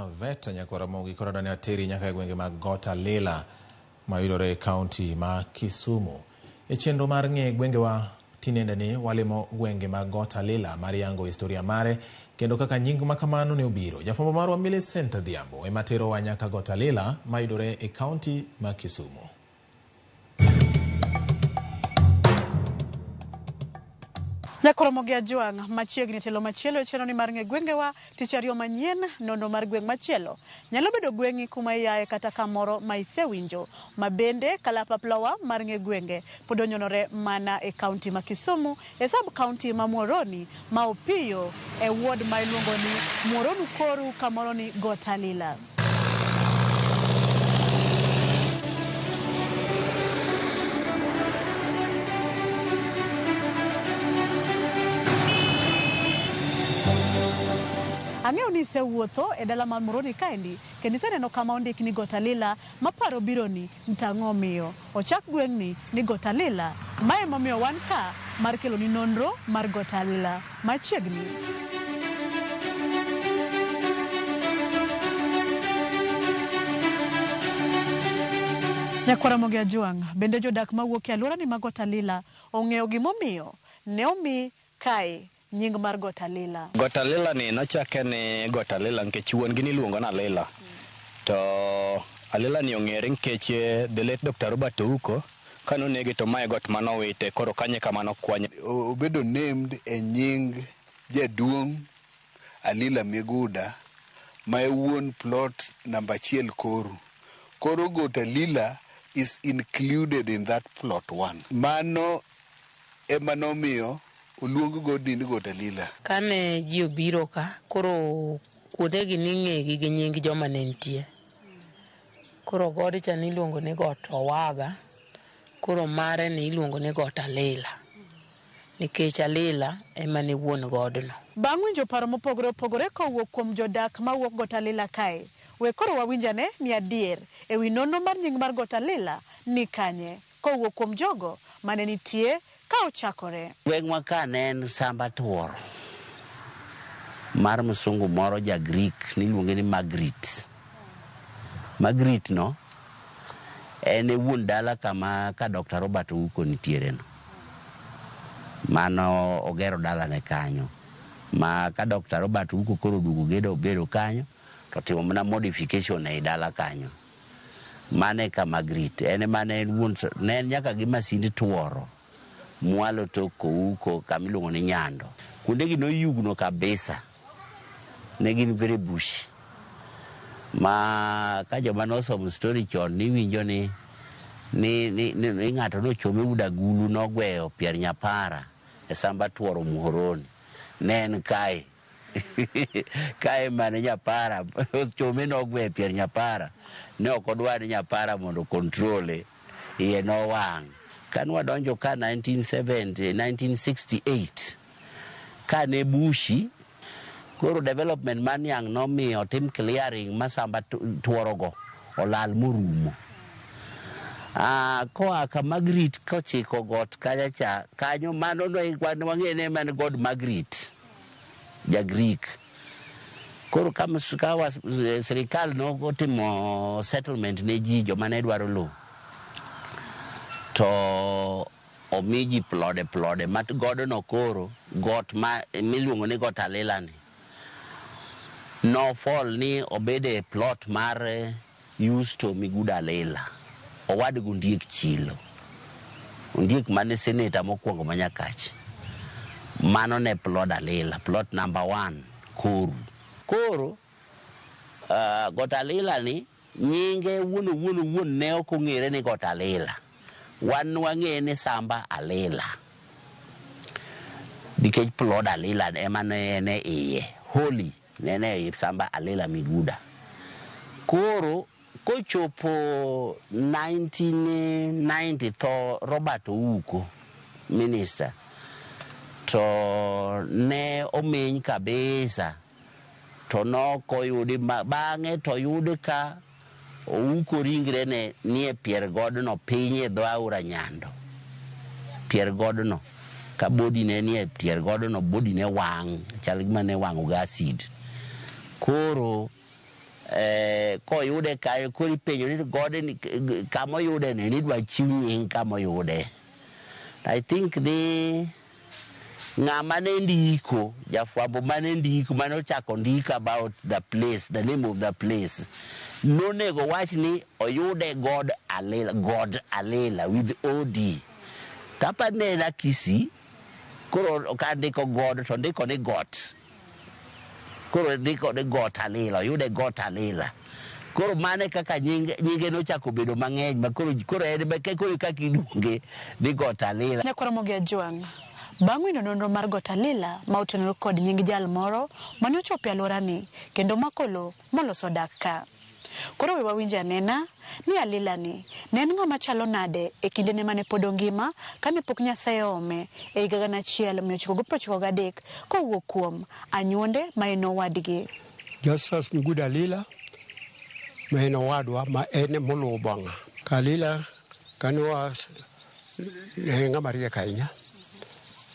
veta nyaka Ramogi koro dane ateri nyaka Gwengewa Got Alila mayudore kaunti ma Kisumu. E chenro mar ng'e Gwengewa tinende ni walimo Gwengewa Got Alila mar yango historia mare kendo kaka nying makamano ne obiro. Jafwambo marwa Millicent Dhiambo ema terowa nyaka Got Alila mayudore e kaunti ma Kisumu. Ramogi ajuang machiegni telo machielo cheno ni mar ng'e Gwengewa tich ariyo manyien nono mar gweng machielo nyalo bedo gwengi kuma yae kata kamoro ma isewinjo ma bende kalapaplawa mar ng'e gwenge pod onyonore mana e kaunti ma Kisumu e sub kaunti ma Muhoroni ma Opiyo e ward ma iluongo ni Muhoroni Koru kamoro ni Got Alila. Ang'eyo ni isewuotho e dala mar Muhoroni kaendi kendo iseneno kama ondik ni Got Alila maparo biro ni mtang'o miyo ochak gweng'ni ni Got Alila mae momiyo wan ka mar kelo ni nonro mar Got Alila machiegni. Ramogi ajuang bende jodak mawuok e alwora ni mag Got Alila ong'eyo gimomiyo ne omi kae nying mar Got Alila. Got Alila ni nochake ni Got Alila nikech wuon gi niluongo na Alila. To Alila ni ong'ere nikech the late Dr. Robert Ouko kanonege to mae got manowite koro kanye kamano kwanye. Obedo named e nying jaduong' Alila Miguda ma wuon plot number 1 Koru. Koro Got Alila is included in that plot 1. Mano emanomiyo uluongo godi ni Got Alila. Kane ji obiro ka, koro kuodegi ning'egi gi nying joma ne nitie. Koro godi cha niluongo ni Got Owaga, koro mare ni iluongo ni Got Alila. Nikech Alila ema ne wuon godno. Bang' winjo paro mopogore opogore kowuok kuom jodak mawuok Got Alila kae, we koro wawinjane ni adier e wi nonro mar nying mar Got Alila ni kanye kowuok kuom jogo mane nitie ka ochakore. Gweng'wa ka ne en samba tuoro mar msungu moro ja Greek niluonge ni Margaret. Margaret no en wuon dala kama ka Dr. Robert Ouko nitiere no. Mano ogero dala ne kanyo. Ma ka Dr. Robert Ouko koro dugo bedo kanyo to timo mana modification e dala kanyo. Mane ka Margaret en mane wuon ne nyaka gi masinde tuoro. Mwalo toko Ouko kamiluongo ni Nyando. Kuondegi noyugno kabisa. Ne gin very bush. Ma ka joma nosomo story chon ni winjo ni ng'ato nochome udagulu nogweyo pier nyapara e samba tuoro Muhoroni. Ne en kae. Kae mane nyapara ochome nogweyo pier nyapara. Ne ok odwar nyapara mondo kontrole iye no wang'. Kanwa donjo ka 1968 ka ne bushi koro development man yang nomiyo tim clearing masamba tuorogo olal morumo. Koa ka Margaret kochiko got kacha kanyo mano no ikwan wang'ene man God Margaret ja Greek. Koro kama serikal no otimo settlement ne ji joma ne dwaro lo. To omiji plode mat godo no koro got ma miluongo ni Got Alila ni no fall ni obede plot mar Yusto Miguda Alila owad gundiek chilo undiek mane senator mokwongo manyakachi mano ne plot Alila plot number 1 Koru Got Alila ni nyinge wuon ne ok ong'ere ni Got Alila. Wan wang'e ni samba Alila. Nikech plod Alila ema ne iye. Holy ne samba Alila Miguda. Koro kochopo 1990 tho Robert Ouko minister. To ne omeny kabisa. To nokoyudi bang'e to yudi ka Ouko ringre ne nie pier godno piny e dho aora Nyando. Pier godno ka bodi ne nie pier godno bodi ne wang' chal gima ne wang'o ga acid. Koro koyude kae kori penjo ni gode kamoyude ni dwa chiw nying kamoyude. I think ng'ama ne ndiko, jafwambo mane ndiko, mane ochako ndiko about the place, the name of the place. Nonego wach ni oyude God Alila with OD. Kapa nena Kisi, koro okandiko God to ndiko ni got. Koro ndiko ni Got Alila, oyude Got Alila. Koro mane kaka nyinge nochako bedo mang'eny, ma koro ene beke koro kaka iluonge ni Got Alila. Ramogi Ajuang. Bang' wino nonro mar Got Alila ma otenore kod nying jal moro mane ochopo e alworani kendo makolo moloso dak ka. Koro we wawinj anena ni Alila ni ne en ng'ama chalo nade e kindene mane pod ongima kane pok Nyasaye ome e higa 1993 kowuok kuom anyuonde ma en owadgi. Justice Got Alila ma en owadwa ma en moluwo bang'a. Alila kane en ng'ama riek ahinya.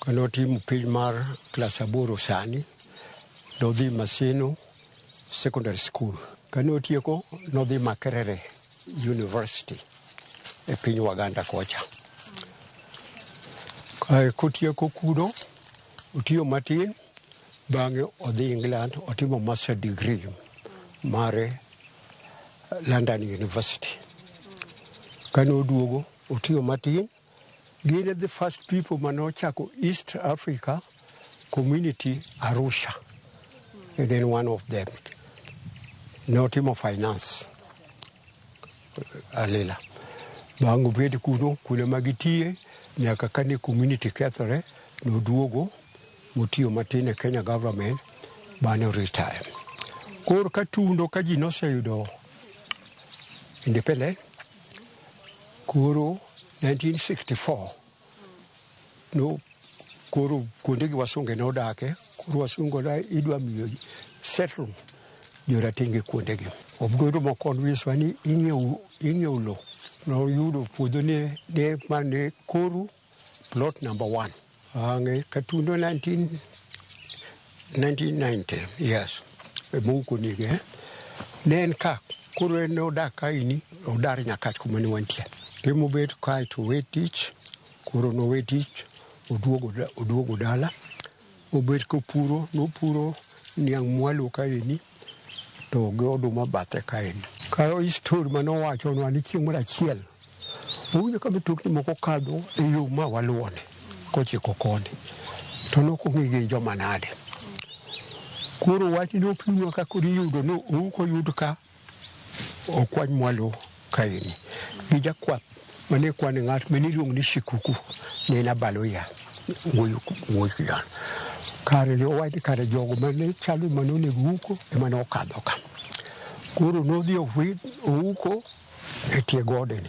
Kane otimo piny mar klas 8 sani, nodhi Maseno Secondary School. Kane otieko, nodhi Makerere University e piny Waganda kocha. Kotieko kuno, otiyo matin, bang'e odhi England, otimo master degree mare London University. Kane oduogo, otiyo matin, gin the first people manochako East Africa Community Arusha. And then one of them, notimo finance, Alila. Bang' obed kuno magitiye, nyaka kane community kethore, noduogo, motiyo matin e Kenya government, bane retire. Koro katundo ka ji noseyudo independent, koro 1964, no, koro kuondegi wasunge nodake, koro wasungo da idwa miyo settle joratenge kuondegi. Obgodo mokon wiswa ni ing'iew lo. No yudo puodho ne mane Koru plot number 1. Ang'e katundo 1990, yes. Emuko nige. Nen ka, koro en odak kaini, odar nyakach kuma ne wantie. Temo bet kai to wait teach, koro no wait teach, oduogo dala. Obet ko puro, no puro niang mwalo kaini, to oduma bathe kaini. Kayo histori manowacho no ani chieng' moro achiel. Owinjo ka mtokni moko kadho e yo ma waluone, kochiko koni. To nokong'e gin joma nade. Koro wach ni opimwa ka koro iyudo no oyud ka okwany mwalo kaini. Gi jakwath mane kwane ng'at mane iluongo ni Shikuku ne nabalo ya wuoyo yan. Kare ne owachi kare jogo mane chalo manonego uko ema ne okadho ka. Koro nodhi ouko e tie godeni.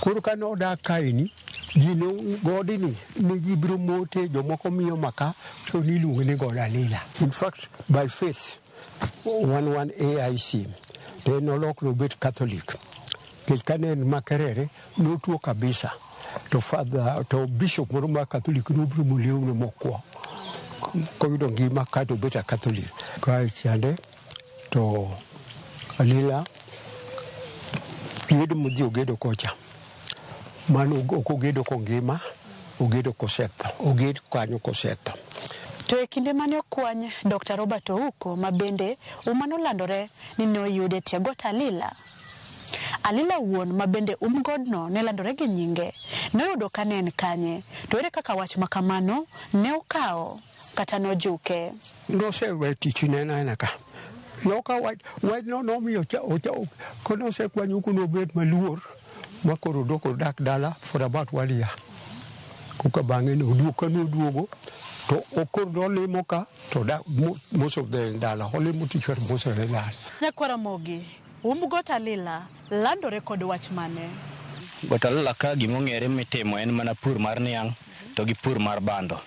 Koro ka nodak kaini, ji godini ne ji biro mote, jomoko miyo maka, to niluongo ni Got Alila. In fact, by faith, 11 AIC, they no longer bet Catholic. Kane Makerere notuo kabisa, to father to bishop moro ma Catholic nobiro molewne mokwo. Koyudo ngima ka to bet Catholic. Kae chande to Alila yedo mudhi ogedo kocha. Mano ogedo kongima, ogedo kosetho, ogedo kanyo kosetho. To e kinde mane okwany Dr. Robert Ouko ma bende umanolandore ni noyude tie Got Alila. Alila wuon ma bende godno ne landore gi nyinge, noyudo ka ne en kanye, to ere kaka wach makamano ne okawo kata nojuke. Nosewe tich nena ka. Noka wach no nomiyo kono se kwanyo kuno bet maluor, makoro doko dak dala for about 1 year. Kuka bang'e noduogo, to okoro limo ka, to da most of the dala, olimo tichwer most of the dala. Ramogi, Got Alila landore kod wach mane? Got Alila ka gimong'ere mitimo en mana pur mar niang' to gi pur mar bando.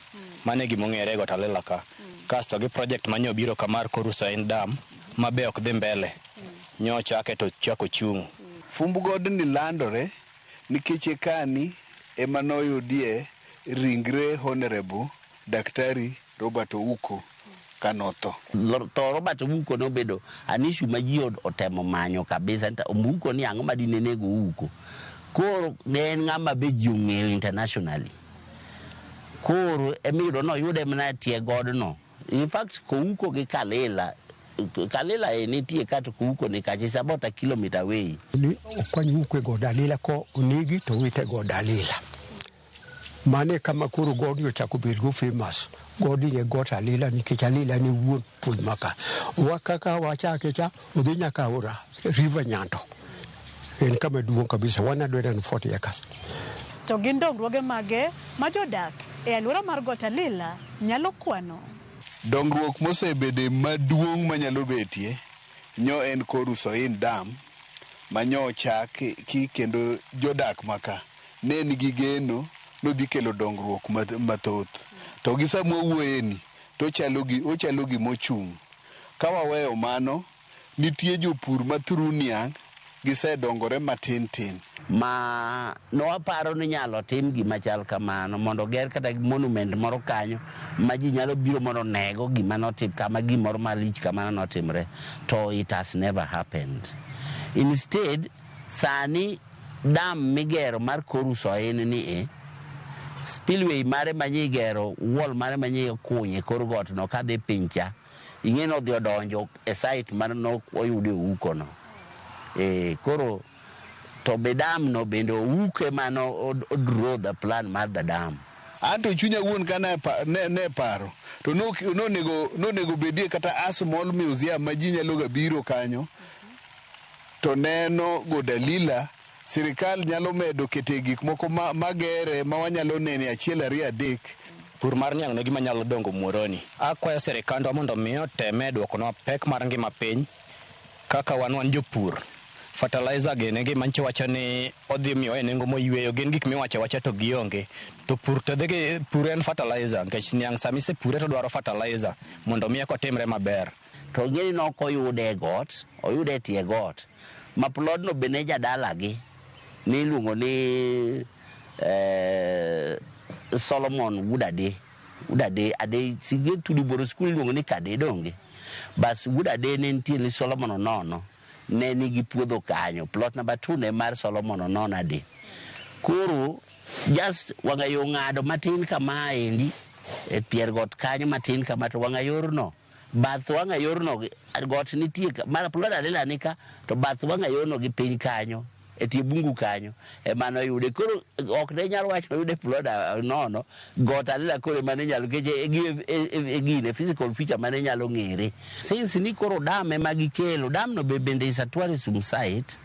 Mane gimong'ere Got Alila ka. Kasto gi project manyo biro kamar Koru Dam, mabe ok dhi mbele. Nyo chake to chako chung'. Fumb godni landore nikech kani ema noyudie ringre Honorable Daktari Robert Ouko kanotho. To Robert Omuko nobedo an issue ma ji otemo manyo kabisa. Omuko ni ang'o madine nego Ouko. Koro ne en ng'ama be ji ong'eyo internationally. Koro emiyudo noyude mana tie godno. In fact, Ouko gi Kalela nitie kata Ouko ni kacha is about a kilometer away. Ni okwany Ouko e Got Alila ko onegi to wite Got Alila. Mane kama koro godi ochako bedo famous. Godi ne Got Alila nikech Alila ni wuon puoth maka. Wakaka wachake cha udhi nyaka ora River Nyanto. En kama duong' kabisa 140 acres. To gin dongruoge mage ma jodak e alwora mar Got Alila nyalo kwano. Dongruok mosebede maduong' manyalo betie nyo en kor Usoin Dam manyo chak kendo jodak maka ne nigi geno nodhi kelo dongruok mathoth. To gi sama wuoyeni to ochalo gi mochung'. Ka waweyo mano, nitie jopur mathuru niang' gisedongore matin. Ma nowaparo ni nyalo tim gima chal kamano mondo ger kata monument moro kanyo ma ji nyalo biro mondo nego gima notim kama gimoro malich kamano notimre. To it has never happened. Instead, sani dam migero mar kor Usoin ni spillway mare manyigero, wall mare manyi kunye kor got no kadhi pincha. Ing'eno odhi odonjo e site mar no oyude Ouko no. Koro to be dam no bende Ouko mano draw the plan mar the dam. Anto chunya wuon kana ne paro to nonego bedie kata a small museum ma ji nyalo ga biro kanyo to neno Got Alila. Sirikal nyalo medo kete gik moko magere ma wanyalo nene 1 2 3. Pur mar niang' no gima nyalo dongo Muoroni. Akwayo sirikandwa mondo miyo teme dwokonwa pek mar ngima piny kaka wan jopur. Fertilizer gene gima nche wacho ni odhi miyo e nengo moyweyo gin gik miwacho wacha to gionge. To pur to dhige pur en fertilizer nikech niang' sami se pure to dwaro fertilizer mondo miyo kotimre maber. To ng'eni nokoyude e got, oyude e tie got. Ma plod no bene jadalagi ni iluongo ni Solomon Wudade sige tudi boro skul iluongo ni Kade donge. Bas Wudade ne nitie ni Solomon Onono ne nigi puodho kanyo. Plot number 2 ne mar Solomon Onono ade. Koro just wang'ayo ng'ado matin kama endi e pier got kanyo matin kama to wang'ayorno. Bath wang'ayorno got nitie mar plot Alila nika to bath wang'ayorno gi piny kanyo. E tie bungu kanyo mano yude. Koro ok ne nyalo wacho yude plot nono Got Alila koro mane nyalo keje gine physical feature mane nyalo ng'ere. Since ni koro dam ema gikelo, dam no bende is a tourism site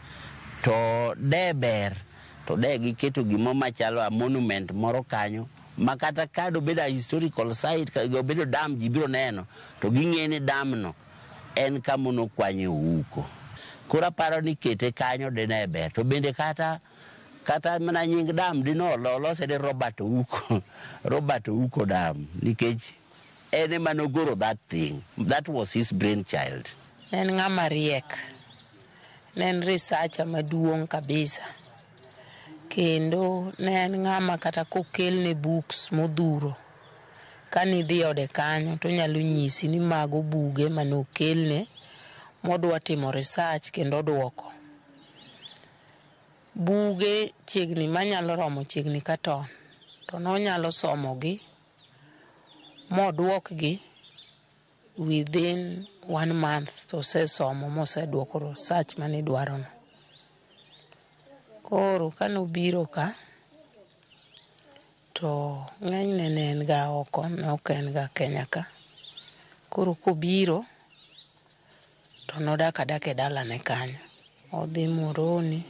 to deber to de giketo gimo machalo a monument moro kanyo makata ka dobedo a historical site ka dobedo dam ji biro neno to ging'eni dam no en kama nokwanyo Ouko. Kora paro ni kete kanyo dine ber. To bende kata mana nying dam dino lose de Robert Ouko dam. Nikech ene manogoro that thing. That was his brainchild. En ng'ama riek. En researcher maduong' kabisa. Kendo en ng'ama kata kokelne books modhuro. Kanidhi ode kanyo to nyalo nyisi ni mago buge manokelne modwa timo research kendo duoko. Buge chiegni manyalo romo chiegni katon. To nonyalo somogi moduokgi within 1 month to sesomo moseduoko research mane dwarono. Koro kanobiro ka to ng'enyne ne en ga oko, ok en ga Kenya ka. Koro kobiro to nodak adaka e dalane kanyo. Odhi Muoroni,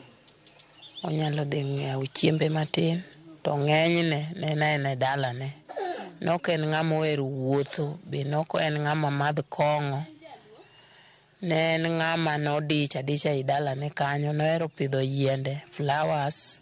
onyalo dhi ng'iewo chiembe matin, to ng'enyne ne en e dalane. Nok en ng'ama ohero wuotho, be nok en ng'ama madh kong'o. Ne en ng'ama nodich adicha e dalane kanyo, nohero pidho yiende, flowers.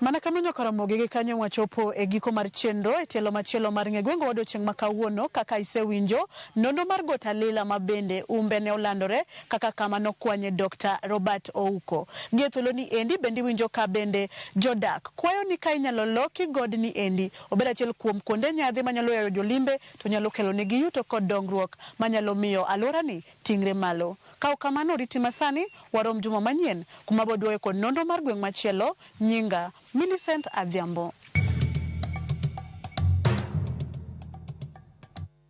Mana kamano Ramogi gi kanyo wachopo e giko mar chenro e telo machielo mar ng'e Gwengewa odiochieng' ma kawuono kaka isewinjo nono mar Got Alila ma bende umbe ne olandore kaka kama nokwanye Dr. Robert Ouko. Gi thuolo ni endi bende winjo ka bende jodak kwayo ni ka inyalo loki god ni endi obed achiel kuom kuonde nyadhi manyalo yayo jolimbe to nyalo kelo negi yuto kod dongruok manyalo miyo alwora ni tingre malo. Kaw kamano riti masani warom juma manyien kuma boduoe kod nono mar gweng' machielo nyinga Millicent Adhiambo.